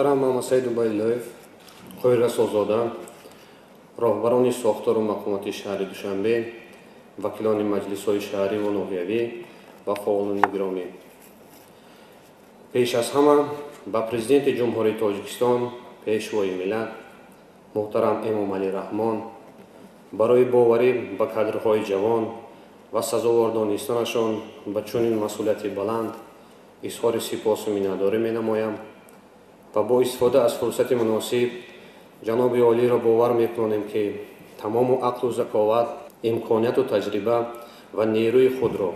محمد سید عبیدالله خیررسازاده راهبران ساختار و مقامات شهر دوشنبه، وکیلان مجلس‌های شهری و ناحیوی و فعالان گرامی، پیش از همه به پرزیدنت جمهوری تاجیکستان، پیشوای ملت محترم امام علی رحمان برای باوری به کادرهای جوان و سزاوار دانستنشان به چنین مسئولیت بلند اظهار سپاس و مینه‌داری می‌نمایم و با استفاده از فرصت مناسب جناب عالی را باور می‌کنیم که تمام عقل و ذکاوت، امکانیت و تجربه و نیروی خود را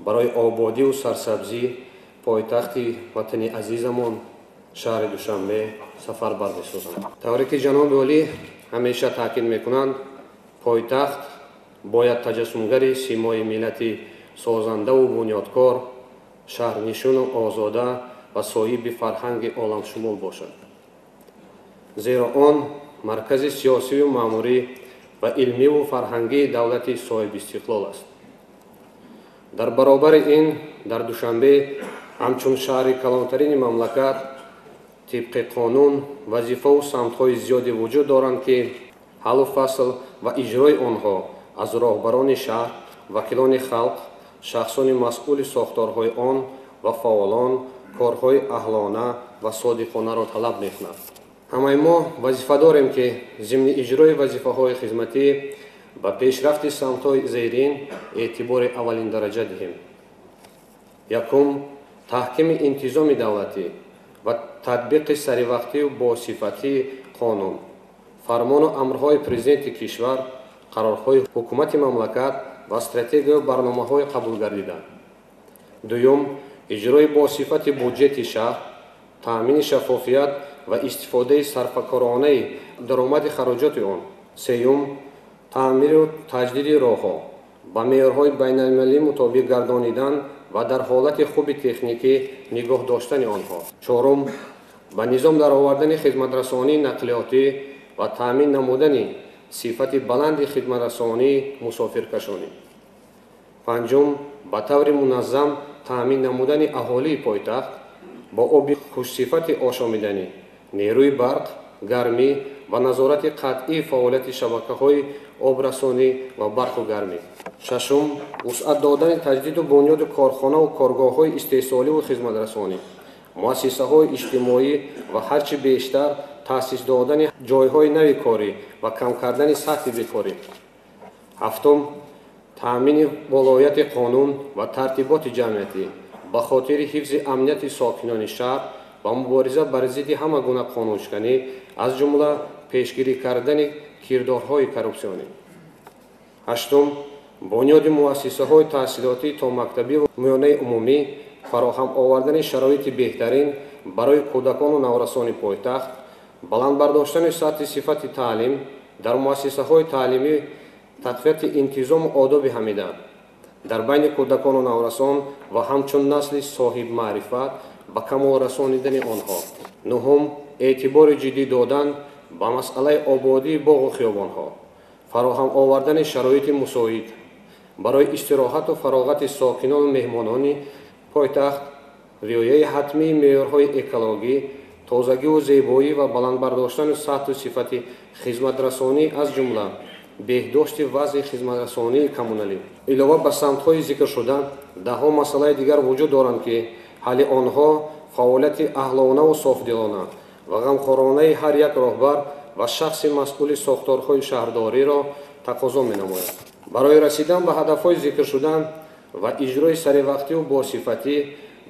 برای آبادی و سرسبزی پایتخت وطن عزیزمان شهر دوشنبه سفربر می‌سازند. طوری که جناب عالی همیشه تاکید می‌کنند، پایتخت باید تجسمگر سیمای ملت سازنده و بنیادکار، شهرنشین و آزاده و صاحب فرهنگ عالمشمول باشد، زیرا آن مرکز سیاسی و ماموری و علمی و فرهنگی دولت صاحب استقلال است. در برابر این، در دوشنبه همچون شهر کلانترین مملکت طبق قانون وظیفه و سمت‌های زیادی وجود دارند که حل و فصل و اجرای آنها از راهبران شهر، وکیلان خلق، شخصان مسئول ساختارهای آن و فعالان کارهای اهلانه و صادقانه را طلب می‌کند. همه ما وظیفه داریم که ضمن اجرای وظیفه‌های خدمتی به پیشرفت سمت‌های زیرین اعتبار اولین درجه دهیم. یکم، تحکیم انتظام دولتی و تطبیق سریوقتی و باصفتی قانون، فرمان و امرهای پرزیدنت کشور، قرارهای حکومت مملکت و استراتژی و برنامه‌های قبول گردیده. دوم، اجرای باصفت بودجه شهر، تأمین شفافیت و استفاده صرفه‌کارانه درآمد خراجات آن. سوم، تعمیر و تجدید راه‌ها با معیارهای بین‌المللی مطابق گردانیدن و در حالت خوب تکنیکی نگاه داشتن آنها. چهارم، به نظام درآوردن خدمترسانی نقلیاتی و تأمین نمودن صفت بلند خدمترسانی مسافرکشانی. پنجم، به طور منظم تأمین نمودن اهالی پایتخت با آب خوشصفت آشامیدنی، نیروی برق، گرمی و نظارت قطعی فعالیت شبکه‌های آبرسانی و برق و گرمی. ششم، وسعت دادن تجدید و بنیاد کارخانه و کارگاه‌های استحصالی و خدمترسانی، مؤسسه‌های اجتماعی و هرچه بیشتر تأسیس دادن جای‌های نوی کاری و کم کردن سطح بیکاری. هفتم، تأمین ولایت قانون و ترتیبات جمعیتی به خاطر حفظ امنیت ساکنان شهر و مبارزه بر ضد همه گونه قانونشکنی، از جمله پیشگیری کردن کردارهای کرپسیونی. هشتم، بنیاد مؤسسه‌های تحصیلاتی تا مکتبی و میانه عمومی، فراهم آوردن شرایط بهترین برای کودکان و نورسان پایتخت، بلند برداشتن سطح صفت تعلیم در مؤسسه‌های تعلیمی، تقویت انتظام و آداب حمیده در بین کودکان و نورسان و همچون نسل صاحب معرفت به کمال رسانیدن آنها. نهم، اعتبار جدی دادن به مسئله آبادی باغ و خیابانها، فراهم آوردن شرایط مساعد برای استراحت و فراغت ساکنان و مهمانان پایتخت، رعایت حتمی معیارهای اکولوژی، تازگی و زیبایی و بلند برداشتن سطح و صفت خدمترسانی، از جمله بهداشت وضع خدمترسانی کمونالی. علاوه بر سمت‌های ذکر شده، ده‌ها مسئله دیگر وجود دارند که حل آنها فعالیت اهلانه و صافدلانه و غمخوارانه هر یک راهبر و شخص مسئول ساختارهای شهرداری را تقاضا می‌نماید. برای رسیدن به هدف‌های ذکر شده و اجرای سریوقتی و باصفتی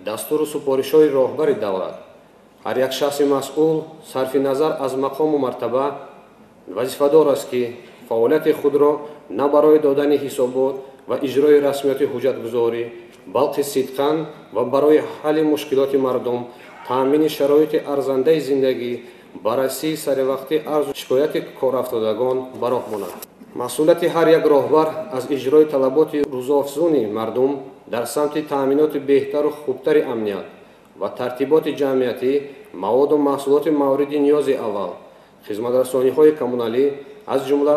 دستور و سپارش‌های راهبر دولت، هر یک شخص مسئول صرف نظر از مقام و مرتبه وظیفه‌دار است که فعالیت خود را نه برای دادن حسابات و اجرای رسمیت حجتگزاری، بلکه صدقاً و برای حل مشکلات مردم، تأمین شرایط ارزنده زندگی، بررسی سریوقتی عرض و شکایت کارافتادگان براه ماند. مسئولیت هر یک راهبر از اجرای طلبات روزافزون مردم در سمت تأمینات بهتر و خوبتر امنیت و ترتیبات جمعیتی، مواد و محصولات مورد نیاز اول، خدمترسانی‌های کمونالی، از جمله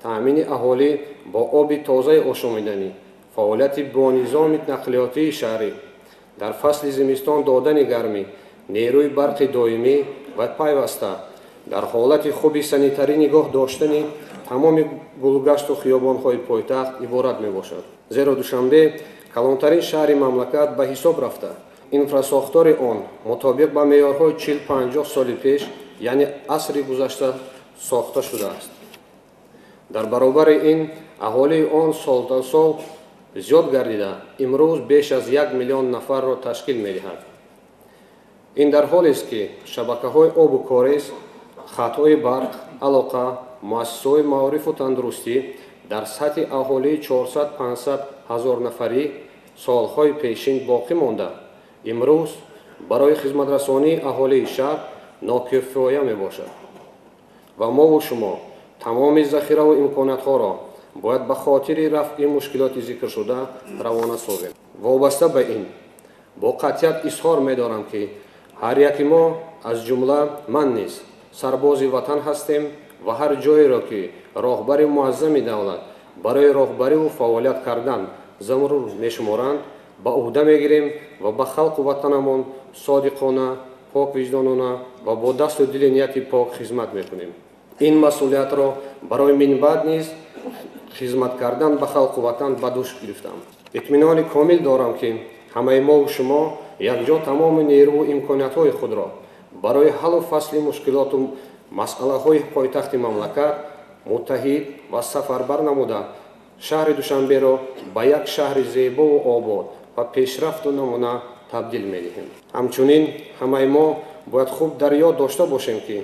تأمین اهالی با آب تازه آشامیدنی، فعالیت با نظام نقلیاتی شهری، در فصل زمستان دادن گرمی، نیروی برق دائمی، ва пайваста дар ҳолати хуби санитарӣ нигоҳ доштани тамоми гулгашту хиёбонҳои пойтахт иборат мебошад. Зеро Душанбе калонтарин шаҳри мамлакат ба ҳисоб рафта, инфрасохтори он мутобиқ ба меъёрҳои 40-50 соли пеш, яъне асри гузашта сохта шудааст. дар баробари ин аҳолии он солтасол зиёд гардида имрӯз беш аз 1 миллион нафарро ташкил медиҳад. ин дар ҳолест ки шабакаҳои обу корис, хатҳои барқ, алоқа, муассисаҳои маорифу тандурустӣ дар сатҳи аҳолии 400-500 ҳазор нафарӣ солҳои пешин боқӣ монда, имрӯз барои хизматрасонии аҳолии шаҳр нокифоя мебошад. ва мову шумо тамоми захираву имкониятҳоро бояд ба хотири рафъи мушкилоти зикршуда равона созем. вобаста ба ин бо қатъият изҳор медорам ки ҳар яки мо аз ҷумла ман низ сарбози ватан ҳастем ва ҳар ҷоеро ки роҳбари муаззами давлат барои роҳбариву фаъолият кардан замрур мешуморанд ба уҳда мегирем ва ба халқу ватанамон содиқона, поквиҷдонона ва бо дасту дили нияти пок хизмат мекунем. ин масъулиятро барои минбаъд низ хизмат кардан ба халқу ватан ба дӯш гирифтам. итминони комил дорам ки ҳамаи мову шумо якҷо тамоми нерву имкониятҳои худро барои ҳаллу фасли мушкилоту масъалаҳои пойтахти мамлакат муттаҳид ва сафарбар намуда шаҳри Душанберо ба як шаҳри зебову обод ва пешрафту намуна табдил медиҳем. ҳамчунин ҳамаи мо бояд хуб дар ёд дошта бошем ки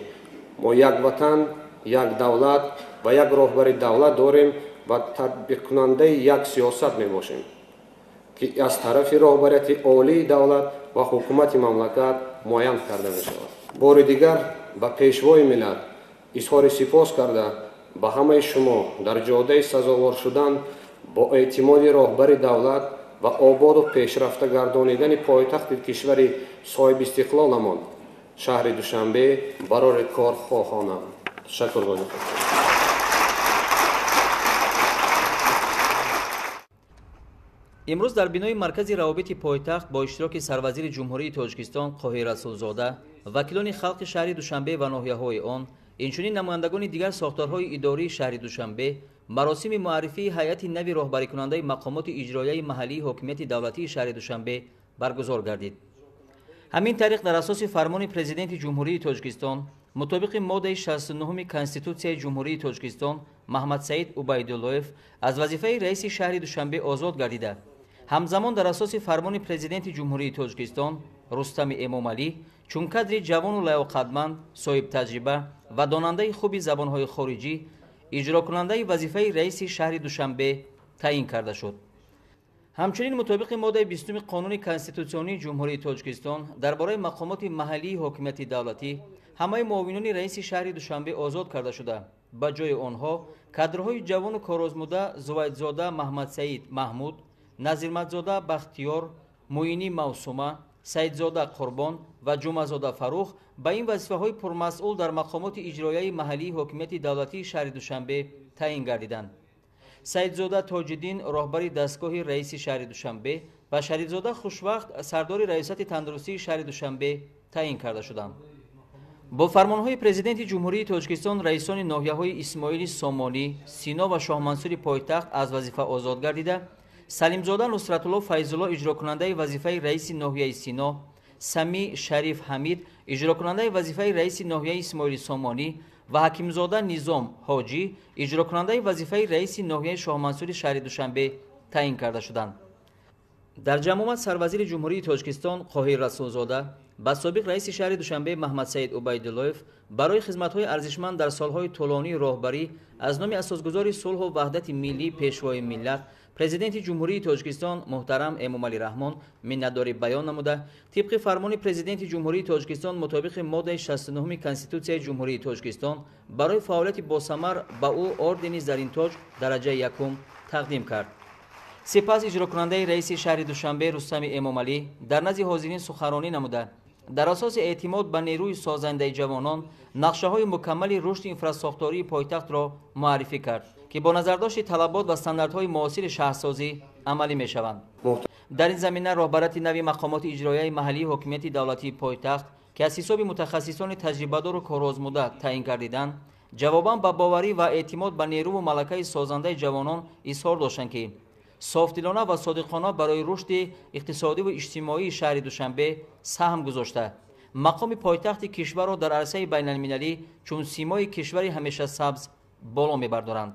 мо як ватан, як давлат ва як роҳбари давлат дорем ва татбиқкунандаи як сиёсат мебошем ки аз тарафи роҳбарияти олии давлат ва ҳукумати мамлакат муайян карда мешавад. бори дигар ба пешвои миллат изҳори сипос карда ба ҳамаи шумо дар ҷодаи сазовор шудан бо эътимоди роҳбари давлат ва ободу пешрафта гардонидани пойтахти кишвари соҳибистиқлоламон шаҳри Душанбе барори кор хоҳонам. Ташаккур. имрӯз дар бинои маркази равобити пойтахт бо иштироки сарвазири ҷумҳурии Тоҷикистон Қоҳир Расулзода, вакилони халқи шаҳри Душанбе ва ноҳияҳои он, инчунин намояндагони дигар сохторҳои идории шаҳри Душанбе маросими муаррифии ҳайати нави роҳбарикунандаи мақомоти иҷроияи маҳаллии ҳокимияти давлатии шаҳри Душанбе баргузор гардид. ҳамин тариқ дар асоси фармони президенти ҷумҳурии Тоҷикистон мутобиқи моддаи 69 Конститутсияи ҷумҳурии Тоҷикистон Маҳмадсаид Убайдуллоев аз вазифаи раиси шаҳри Душанбе озод гардида, ҳамзамон дар асоси фармони президенти ҷумҳурии Тоҷикистон Рустами Эмомалӣ чун кадри ҷавону лаёқатманд, соҳибтаҷриба ва донандаи хуби забонҳои хориҷӣ иҷрокунандаи вазифаи раиси шаҳри Душанбе таъин карда шуд. ҳамчунин мутобиқи моддаи 20 қонуни конститутсионии ҷумҳурии Тоҷикистон дар бораи мақомоти маҳаллии ҳокимияти давлатӣ ҳамаи муовинони раиси шаҳри Душанбе озод карда шуда, ба ҷои онҳо кадрҳои ҷавону корозмуда Зувайдзода Маҳмадсаид Маҳмуд, Назирматзода Бахтиёр, Муини Мавсума, Саидзода Қурбон ва Ҷумазода Фарух ба ин вазифаҳои пурмасъул дар мақомоти иҷроияи маҳаллии ҳокимияти давлатии шаҳри Душанбе таъин гардиданд. Саидзода Тоҷиддин роҳбари дастгоҳи раиси шаҳри Душанбе ва Шарифзода Хушвақт сардори раисати тандурустии шаҳри Душанбе таъин карда шуданд. бо фармонҳои президенти ҷумҳурии Тоҷикистон раисони ноҳияҳои Исмоили Сомонӣ, Сино ва Шоҳмансури пойтахт аз вазифа озод гардида, Салимзода Нусратулло Файзулло иҷрокунандаи вазифаи раиси ноҳияи Сино, Сами Шариф Ҳамид иҷрокунандаи вазифаи раиси ноҳияи Исмоили Сомонӣ ва Ҳакимзода Низом Ҳоҷӣ иҷрокунандаи вазифаи раиси ноҳияи Шоҳмансури шаҳри Душанбе таъин карда шуданд. дар ҷамъ сарвазири ҷумҳурии Тоҷикистон Қоҳир Расулзода ба собиқ раиси шаҳри Душанбе Маҳмадсаид Убайдуллоев барои хизматҳои арзишманд дар солҳои тӯлонии роҳбарӣ аз номи асосгузори сулҳу ваҳдати миллӣ пешвои миллат президенти ҷумҳурии Тоҷикистон муҳтарам Эмомалӣ Раҳмон миннатдорӣ баён намуда, тибқи фармони президенти ҷумҳурии Тоҷикистон мутобиқи моддаи 69 Конститутсияи ҷумҳурии Тоҷикистон барои фаъолияти босамар ба ӯ ордени Заринтоҷ дараҷаи якум тақдим кард. сипас иҷрокунандаи раиси шаҳри Душанбе Рустами Эмомалӣ дар назди ҳозирин суханронӣ намуда, дар асоси эътимод ба нерӯи созандаи ҷавонон нақшаҳои мукаммали рушди инфрасохтории пойтахтро муаррифӣ кард ки бо назардошти талабот ва стандартҳои муосири шаҳрсозӣ амалӣ мешаванд. дар ин замина роҳбарияти нави мақомоти иҷроияи маҳаллии ҳокимияти давлатии пойтахт که از حساب متخصصان تجربه‌دار و کارآزموده تعیین گردیدند، جواباً با باوری و اعتماد به نیرو و ملکه سازنده جوانان اظهار داشتند که صافدلانه و صادقانه برای رشد اقتصادی و اجتماعی شهر دوشنبه سهم گذاشته مقام پایتخت کشور را در عرصه بین المللی چون سیمای کشوری همیشه سبز بالا می‌بردارند.